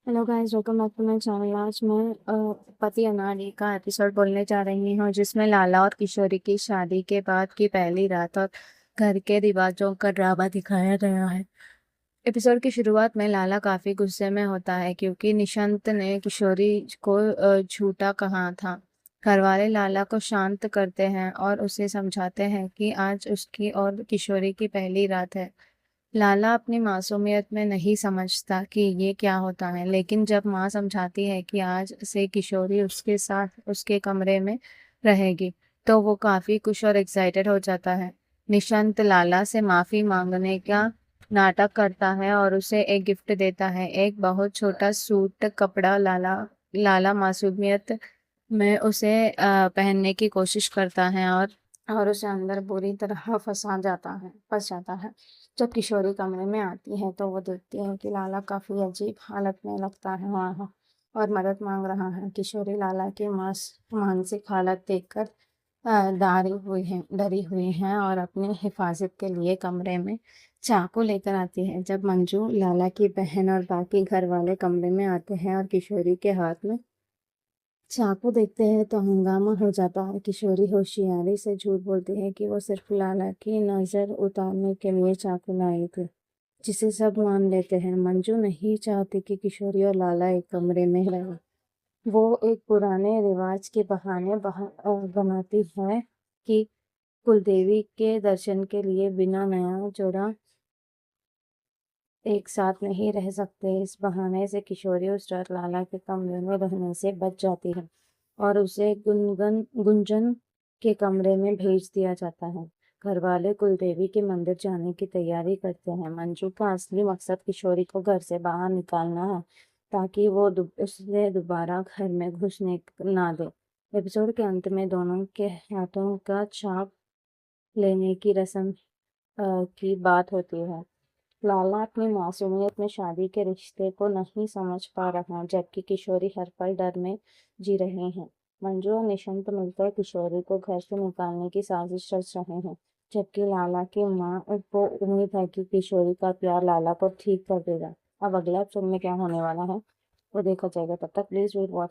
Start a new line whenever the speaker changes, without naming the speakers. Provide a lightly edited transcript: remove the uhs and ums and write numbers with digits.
Hello guys, welcome back to my channel. आज मैं पति अनाड़ी का एपिसोड बोलने जा रही हूँ, जिसमें लाला और किशोरी की शादी के बाद की पहली रात और घर के रिवाजों का ड्रामा दिखाया गया है। एपिसोड की शुरुआत में लाला काफी गुस्से में होता है क्योंकि निशंत ने किशोरी को झूठा कहा था। घरवाले लाला को शांत करते हैं और उसे समझाते हैं कि आज उसकी और किशोरी की पहली रात है। लाला अपनी मासूमियत में नहीं समझता कि ये क्या होता है, लेकिन जब माँ समझाती है कि आज से किशोरी उसके साथ उसके कमरे में रहेगी, तो वो काफी खुश और एक्साइटेड हो जाता है। निशंत लाला से माफी मांगने का नाटक करता है और उसे एक गिफ्ट देता है, एक बहुत छोटा सूट कपड़ा। लाला लाला मासूमियत में उसे पहनने की कोशिश करता है और उसे अंदर बुरी तरह फंस जाता है। जब किशोरी कमरे में आती है तो वो देखती है कि लाला काफी अजीब हालत में लगता है वहाँ और मदद मांग रहा है। किशोरी लाला की मानसिक हालत देखकर डरी हुई है और अपनी हिफाजत के लिए कमरे में चाकू लेकर आती है। जब मंजू, लाला की बहन और बाकी घर वाले कमरे में आते हैं और किशोरी के हाथ में चाकू देखते हैं तो हंगामा हो जाता है। किशोरी होशियारी से झूठ बोलती है कि वो सिर्फ लाला की नजर उतारने के लिए चाकू लाई थी, जिसे सब मान लेते हैं। मंजू नहीं चाहती कि किशोरी और लाला एक कमरे में रहे। वो एक पुराने रिवाज के बहाने बनाती है कि कुलदेवी के दर्शन के लिए बिना नया जोड़ा एक साथ नहीं रह सकते। इस बहाने से किशोरी उस रात लाला के कमरे में रहने से बच जाती है और उसे गुंजन के कमरे में भेज दिया जाता है। घर वाले कुलदेवी के मंदिर जाने की तैयारी करते हैं। मंजू का असली मकसद किशोरी को घर से बाहर निकालना है, ताकि वो उसे दोबारा घर में घुसने ना दे। एपिसोड के अंत में दोनों के हाथों का छाप लेने की रस्म की बात होती है। लाला अपनी मासूमियत में शादी के रिश्ते को नहीं समझ पा रहा, जबकि किशोरी हर पल डर में जी रहे हैं। मंजू और निशंत मिलकर किशोरी को घर से निकालने की साजिश रच रहे हैं, जबकि लाला की माँ को उम्मीद है कि किशोरी का प्यार लाला को ठीक कर देगा। अब अगला एपिसोड में क्या होने वाला है वो देखा जाएगा। तब तक प्लीज वेट वॉच।